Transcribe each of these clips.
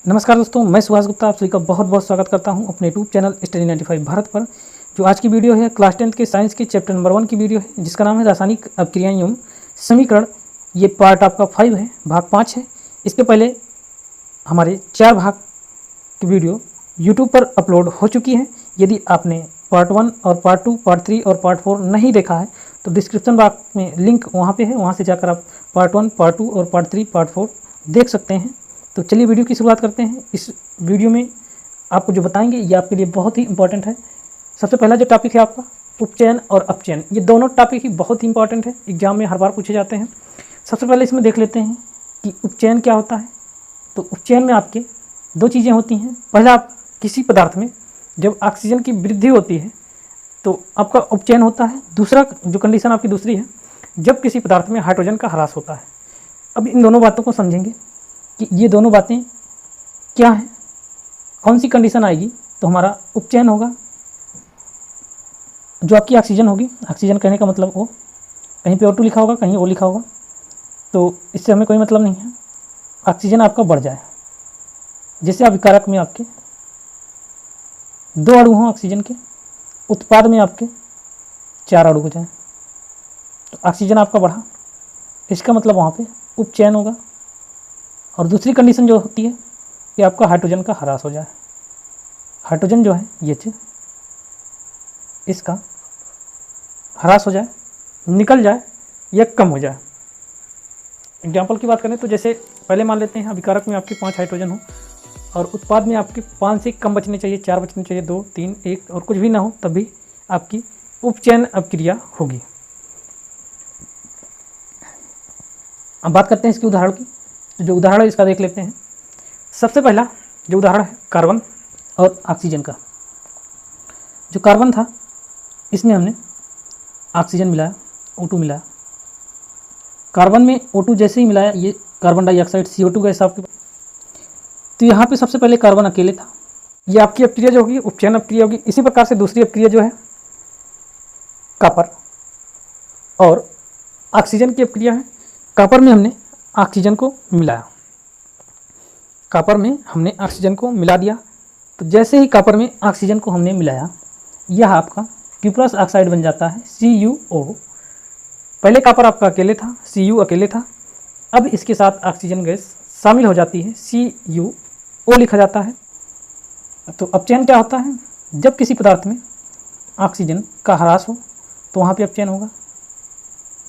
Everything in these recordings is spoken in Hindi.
नमस्कार दोस्तों, मैं सुभाष गुप्ता आप सभी का बहुत बहुत स्वागत करता हूं अपने यूट्यूब चैनल स्टडी 95 भारत पर। जो आज की वीडियो है क्लास 10th के साइंस के चैप्टर नंबर 1 की वीडियो है, जिसका नाम है रासायनिक अभिक्रियाएं एवं समीकरण। ये पार्ट आपका 5 है, भाग 5 है। इसके पहले हमारे 4 भाग की वीडियो यूट्यूब पर अपलोड हो चुकी है। यदि आपने पार्ट 1 और पार्ट 2, पार्ट 3 और पार्ट 4 नहीं देखा है तो डिस्क्रिप्शन बॉक्स में लिंक वहाँ पे है, वहाँ से जाकर आप पार्ट 1, पार्ट 2 और पार्ट 3, पार्ट 4 देख सकते हैं। तो चलिए वीडियो की शुरुआत करते हैं। इस वीडियो में आपको जो बताएंगे ये आपके लिए बहुत ही इंपॉर्टेंट है। सबसे पहला जो टॉपिक है आपका उपचयन और अपचयन, ये दोनों टॉपिक ही बहुत ही इंपॉर्टेंट है, एग्जाम में हर बार पूछे जाते हैं। सबसे पहले इसमें देख लेते हैं कि उपचयन क्या होता है। तो उपचयन में आपके दो चीज़ें होती हैं। पहला, आप किसी पदार्थ में जब ऑक्सीजन की वृद्धि होती है तो आपका उपचयन होता है। दूसरा जो कंडीशन आपकी दूसरी है, जब किसी पदार्थ में हाइड्रोजन का ह्रास होता है। अब इन दोनों बातों को समझेंगे कि ये दोनों बातें क्या हैं, कौन सी कंडीशन आएगी तो हमारा उपचयन होगा। जो आपकी ऑक्सीजन होगी, ऑक्सीजन कहने का मतलब वो कहीं पे O2 लिखा होगा, कहीं O लिखा होगा, तो इससे हमें कोई मतलब नहीं है। ऑक्सीजन आपका बढ़ जाए, जैसे अभिकारक में आपके 2 अणु हों ऑक्सीजन के, उत्पाद में आपके 4 अणु हो जाए, तो ऑक्सीजन आपका बढ़ा, इसका मतलब वहाँ पे उपचयन होगा। और दूसरी कंडीशन जो होती है कि आपका हाइड्रोजन का ह्रास हो जाए। हाइड्रोजन जो है ये चीज, इसका ह्रास हो जाए, निकल जाए या कम हो जाए। एग्जाम्पल की बात करें तो जैसे पहले मान लेते हैं अभिकारक में आपके 5 हाइड्रोजन हो और उत्पाद में आपके 5 से कम बचने चाहिए, 4 बचने चाहिए, 2, 3, 1 और कुछ भी ना हो, तब भी आपकी उपचयन अभिक्रिया होगी। अब बात करते हैं इसके उदाहरण की। जो उदाहरण है इसका देख लेते हैं। सबसे पहला जो उदाहरण है कार्बन और ऑक्सीजन का। जो कार्बन था इसमें हमने ऑक्सीजन मिलाया, O2 मिलाया। कार्बन में O2 जैसे ही मिलाया, ये कार्बन डाइऑक्साइड CO2 गैस आपके, तो यहाँ पे सबसे पहले कार्बन अकेले था। ये आपकी अपक्रिया जो होगी उपचयन अपक्रिया होगी। इसी प्रकार से दूसरी अपक्रिया जो है कॉपर और ऑक्सीजन की अपक्रिया है। कॉपर में हमने ऑक्सीजन को मिलाया, कॉपर में हमने ऑक्सीजन को मिला दिया। तो जैसे ही कॉपर में ऑक्सीजन को हमने मिलाया, यह आपका क्यूप्रस ऑक्साइड बन जाता है CuO। पहले कॉपर आपका अकेले था, Cu अकेले था, अब इसके साथ ऑक्सीजन गैस शामिल हो जाती है, CuO लिखा जाता है। तो अपचयन क्या होता है, जब किसी पदार्थ में ऑक्सीजन का ह्रास हो तो वहाँ पे अपचयन होगा।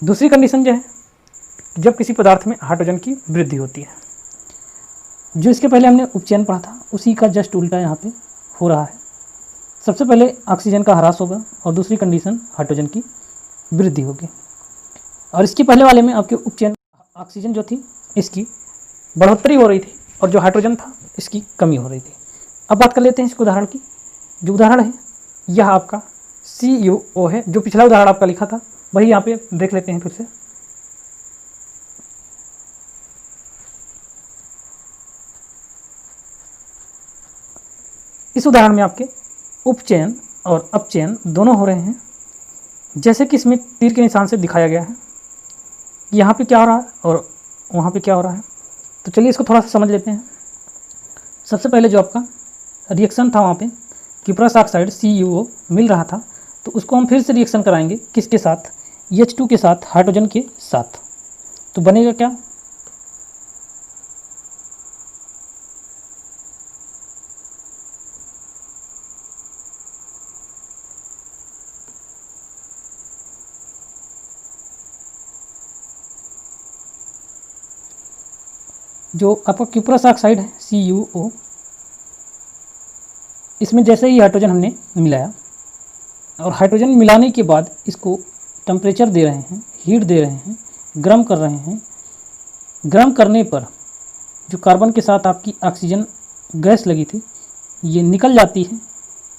दूसरी कंडीशन जो है, जब किसी पदार्थ में हाइड्रोजन की वृद्धि होती है। जो इसके पहले हमने उपचयन पढ़ा था उसी का जस्ट उल्टा यहाँ पे हो रहा है। सबसे पहले ऑक्सीजन का ह्रास होगा और दूसरी कंडीशन हाइड्रोजन की वृद्धि होगी। और इसके पहले वाले में आपके उपचयन, ऑक्सीजन जो थी इसकी बढ़ोतरी हो रही थी और जो हाइड्रोजन था इसकी कमी हो रही थी। अब बात कर लेते हैं इसके उदाहरण की। जो उदाहरण है यह आपका CuO है। जो पिछला उदाहरण आपका लिखा था वही यहाँ पे देख लेते हैं फिर से। इस उदाहरण में आपके उपचयन और अपचयन दोनों हो रहे हैं, जैसे कि इसमें तीर के निशान से दिखाया गया है। यहाँ पे क्या हो रहा है और वहाँ पे क्या हो रहा है, तो चलिए इसको थोड़ा सा समझ लेते हैं। सबसे पहले जो आपका रिएक्शन था वहाँ पे क्यूप्रस ऑक्साइड CuO मिल रहा था, तो उसको हम फिर से रिएक्शन कराएंगे किसके साथ, H2 के साथ, हाइड्रोजन के साथ। तो बनेगा क्या, जो आपका क्यूप्रस ऑक्साइड है CuO, इसमें जैसे ही हाइड्रोजन हमने मिलाया और हाइड्रोजन मिलाने के बाद इसको टेम्परेचर दे रहे हैं, हीट दे रहे हैं, गर्म कर रहे हैं। गर्म करने पर जो कार्बन के साथ आपकी ऑक्सीजन गैस लगी थी ये निकल जाती है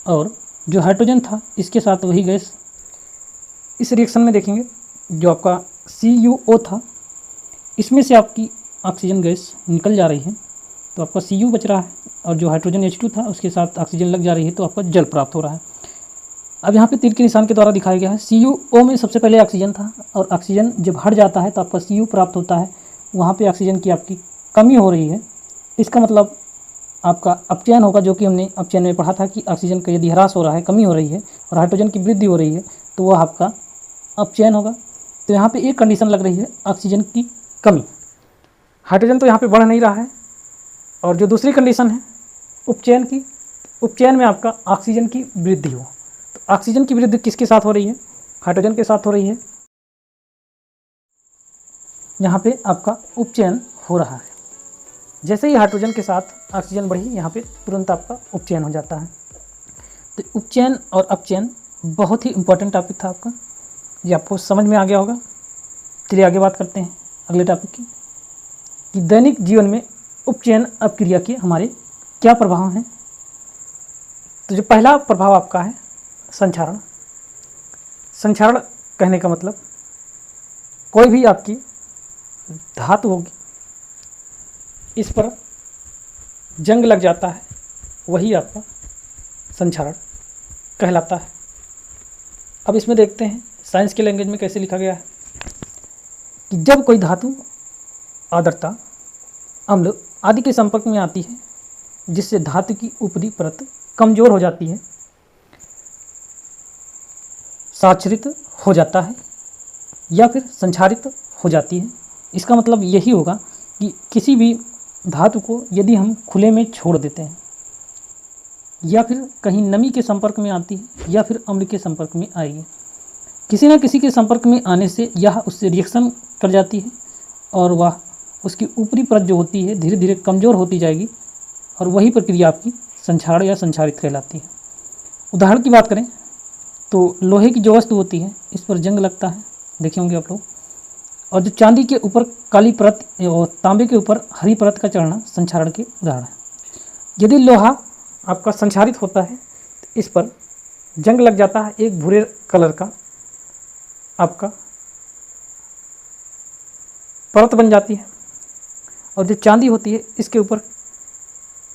और जो हाइड्रोजन था इसके साथ वही गैस, इस रिएक्शन में देखेंगे जो आपका CuO था इसमें से आपकी ऑक्सीजन गैस निकल जा रही है, तो आपका Cu बच रहा है और जो हाइड्रोजन H2 था उसके साथ ऑक्सीजन लग जा रही है, तो आपका जल प्राप्त हो रहा है। अब यहाँ पे तीर के निशान के द्वारा दिखाया गया है CuO में सबसे पहले ऑक्सीजन था और ऑक्सीजन जब हट जाता है तो आपका Cu प्राप्त होता है। वहाँ पे ऑक्सीजन की आपकी कमी हो रही है, इसका मतलब आपका अपचयन होगा, जो कि हमने अपचयन में पढ़ा था कि ऑक्सीजन का यदि ह्रास हो रहा है, कमी हो रही है और हाइड्रोजन की वृद्धि हो रही है तो वह आपका अपचयन होगा। तो यहाँ पे एक कंडीशन लग रही है ऑक्सीजन की कमी, हाइड्रोजन तो यहाँ पे बढ़ नहीं रहा है। और जो दूसरी कंडीशन है उपचयन की, उपचयन में आपका ऑक्सीजन की वृद्धि हो। तो ऑक्सीजन की वृद्धि किसके साथ हो रही है? हाइड्रोजन के साथ हो रही है। यहाँ पे आपका उपचयन हो रहा है। जैसे ही हाइड्रोजन के साथ ऑक्सीजन बढ़ी, यहाँ पे तुरंत आपका उपचयन हो जाता है। तो उपचयन और अपचयन बहुत ही इम्पोर्टेंट टॉपिक था आपका, ये आपको समझ में आ गया होगा। चलिए आगे बात करते हैं अगले टॉपिक की, कि दैनिक जीवन में उपचयन अपक्रिया के हमारे क्या प्रभाव हैं। तो जो पहला प्रभाव आपका है संक्षारण। संक्षारण कहने का मतलब कोई भी आपकी धातु होगी, इस पर जंग लग जाता है, वही आपका संक्षारण कहलाता है। अब इसमें देखते हैं साइंस के लैंग्वेज में कैसे लिखा गया है, कि जब कोई धातु आर्द्रता, अम्ल आदि के संपर्क में आती है, जिससे धातु की ऊपरी परत कमजोर हो जाती है, साक्षरित हो जाता है या फिर संक्षारित हो जाती है। इसका मतलब यही होगा कि किसी भी धातु को यदि हम खुले में छोड़ देते हैं या फिर कहीं नमी के संपर्क में आती है या फिर अम्ल के संपर्क में आएगी, किसी न किसी के संपर्क में आने से यह उससे रिएक्शन कर जाती है और वह उसकी ऊपरी परत जो होती है धीरे धीरे कमज़ोर होती जाएगी और वही प्रक्रिया आपकी संक्षारण या संक्षारित कहलाती है। उदाहरण की बात करें तो लोहे की जो वस्तु होती है, इस पर जंग लगता है, देखे होंगे आप लोग। और जो चांदी के ऊपर काली परत और तांबे के ऊपर हरी परत का चढ़ना संक्षारण के उदाहरण है। यदि लोहा आपका संक्षारित होता है तो इस पर जंग लग जाता है, एक भूरे कलर का आपका परत बन जाती है। और जो चांदी होती है इसके ऊपर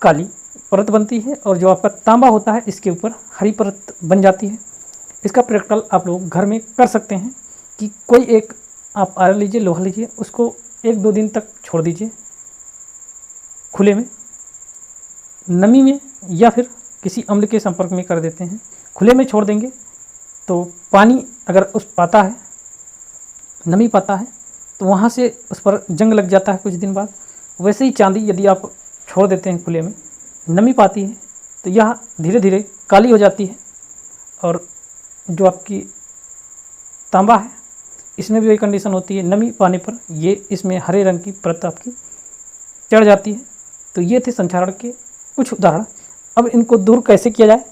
काली परत बनती है और जो आपका तांबा होता है इसके ऊपर हरी परत बन जाती है। इसका प्रैक्टिकल आप लोग घर में कर सकते हैं कि कोई एक आप आयरन लीजिए, लोहा लीजिए, उसको 1-2 दिन तक छोड़ दीजिए खुले में, नमी में या फिर किसी अम्ल के संपर्क में कर देते हैं। खुले में छोड़ देंगे तो पानी अगर उस पाता है, नमी पाता है, तो वहाँ से उस पर जंग लग जाता है कुछ दिन बाद। वैसे ही चांदी यदि आप छोड़ देते हैं खुले में, नमी पाती है तो यह धीरे धीरे काली हो जाती है। और जो आपकी तांबा है इसमें भी वही कंडीशन होती है, नमी पाने पर ये इसमें हरे रंग की परत आपकी चढ़ जाती है। तो ये थे संक्षारण के कुछ उदाहरण। अब इनको दूर कैसे किया जाए,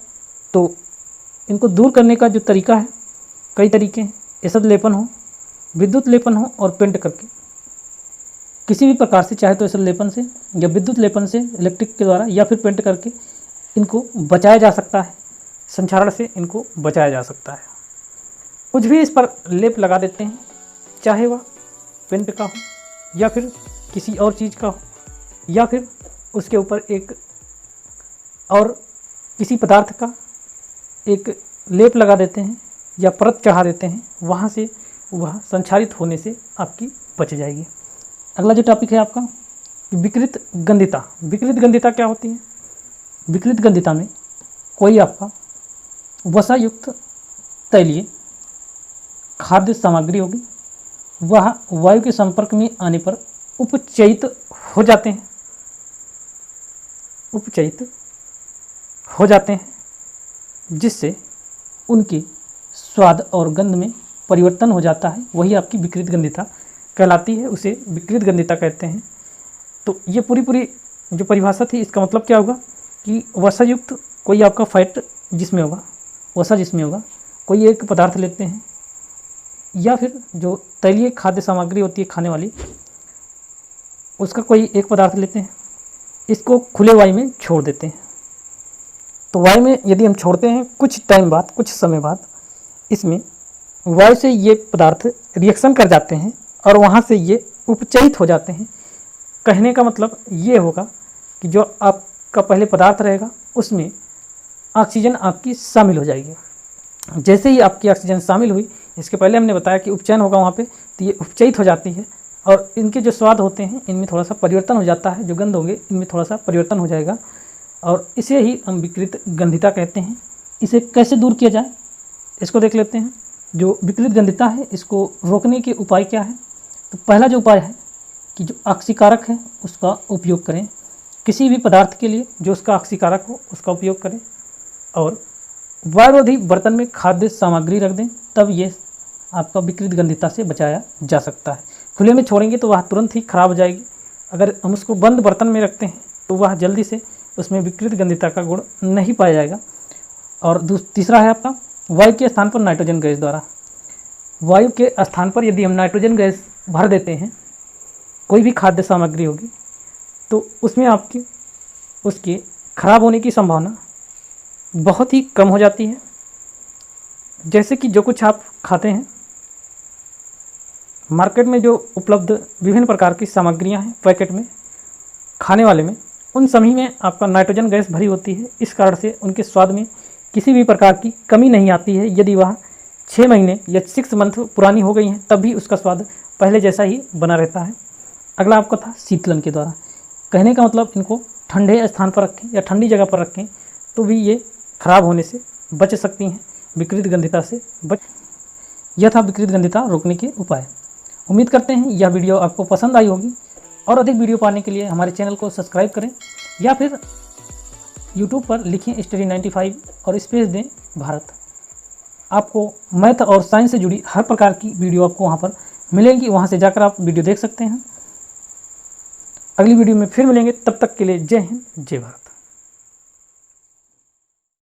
तो इनको दूर करने का जो तरीका है, कई तरीके हैं। एसिड लेपन हो, विद्युत लेपन हो और पेंट करके, किसी भी प्रकार से, चाहे तो एसिड लेपन से या विद्युत लेपन से इलेक्ट्रिक के द्वारा या फिर पेंट करके इनको बचाया जा सकता है, संक्षारण से इनको बचाया जा सकता है। कुछ भी इस पर लेप लगा देते हैं, चाहे वह पेंट का हो या फिर किसी और चीज़ का हो या फिर उसके ऊपर एक और किसी पदार्थ का एक लेप लगा देते हैं या परत चढ़ा देते हैं, वहाँ से वह संक्षारित होने से आपकी बच जाएगी। अगला जो टॉपिक है आपका विकृत गंधिता। विकृत गंधिता क्या होती है? विकृत गंधिता में कोई आपका वसा युक्त तैलीय खाद्य सामग्री होगी, वह वायु के संपर्क में आने पर उपचयित हो जाते हैं, उपचयित हो जाते हैं, जिससे उनकी स्वाद और गंध में परिवर्तन हो जाता है। वही आपकी विकृत गंधिता कहलाती है, उसे विकृत गंधिता कहते हैं। तो ये पूरी जो परिभाषा थी, इसका मतलब क्या होगा कि वसायुक्त कोई आपका फैट जिसमें होगा, वसा जिसमें होगा, कोई एक पदार्थ लेते हैं या फिर जो तैलीय खाद्य सामग्री होती है खाने वाली, उसका कोई एक पदार्थ लेते हैं, इसको खुले वायु में छोड़ देते हैं। तो वायु में यदि हम छोड़ते हैं कुछ टाइम बाद, कुछ समय बाद, इसमें वायु से ये पदार्थ रिएक्शन कर जाते हैं और वहाँ से ये उपचयित हो जाते हैं। कहने का मतलब ये होगा कि जो आपका पहले पदार्थ रहेगा उसमें ऑक्सीजन आपकी शामिल हो जाएगी। जैसे ही आपकी ऑक्सीजन शामिल हुई, इसके पहले हमने बताया कि उपचयन होगा वहाँ पे, तो ये उपचयित हो जाती है और इनके जो स्वाद होते हैं इनमें थोड़ा सा परिवर्तन हो जाता है, जो गंध होंगे इनमें थोड़ा सा परिवर्तन हो जाएगा। और इसे ही हम विकृत गंधिता कहते हैं। इसे कैसे दूर किया जाए इसको देख लेते हैं। जो विकृत गंधिता है इसको रोकने के उपाय क्या है? तो पहला जो उपाय है कि जो ऑक्सीकारक है उसका उपयोग करें। किसी भी पदार्थ के लिए जो उसका ऑक्सीकारक हो उसका उपयोग करें, और वायुरोधी बर्तन में खाद्य सामग्री रख दें, तब ये आपका विकृत गंधिता से बचाया जा सकता है। खुले में छोड़ेंगे तो वह तुरंत ही खराब हो जाएगी। अगर हम उसको बंद बर्तन में रखते हैं तो वह जल्दी से उसमें विकृत गंधिता का गुण नहीं पाया जाएगा। और तीसरा है आपका वायु के स्थान पर नाइट्रोजन गैस द्वारा। वायु के स्थान पर यदि हम नाइट्रोजन गैस भर देते हैं, कोई भी खाद्य सामग्री होगी, तो उसमें आपकी उसकी खराब होने की संभावना बहुत ही कम हो जाती है। जैसे कि जो कुछ आप खाते हैं, मार्केट में जो उपलब्ध विभिन्न प्रकार की सामग्रियां हैं पैकेट में, खाने वाले में, उन सभी में आपका नाइट्रोजन गैस भरी होती है। इस कारण से उनके स्वाद में किसी भी प्रकार की कमी नहीं आती है। यदि वह 6 महीने या 6 मंथ पुरानी हो गई हैं तब भी उसका स्वाद पहले जैसा ही बना रहता है। अगला आपका था शीतलन के द्वारा। कहने का मतलब इनको ठंडे स्थान पर रखें या ठंडी जगह पर रखें तो भी ये खराब होने से बच सकती हैं, विकृत गंधिता से बच। यह था विकृत गंधिता रोकने के उपाय। उम्मीद करते हैं यह वीडियो आपको पसंद आई होगी, और अधिक वीडियो पाने के लिए हमारे चैनल को सब्सक्राइब करें या फिर यूट्यूब पर लिखें स्टडी 95 और स्पेस दें भारत। आपको मैथ और साइंस से जुड़ी हर प्रकार की वीडियो आपको वहाँ पर मिलेंगी, वहाँ से जाकर आप वीडियो देख सकते हैं। अगली वीडियो में फिर मिलेंगे, तब तक के लिए जय हिंद जय भारत।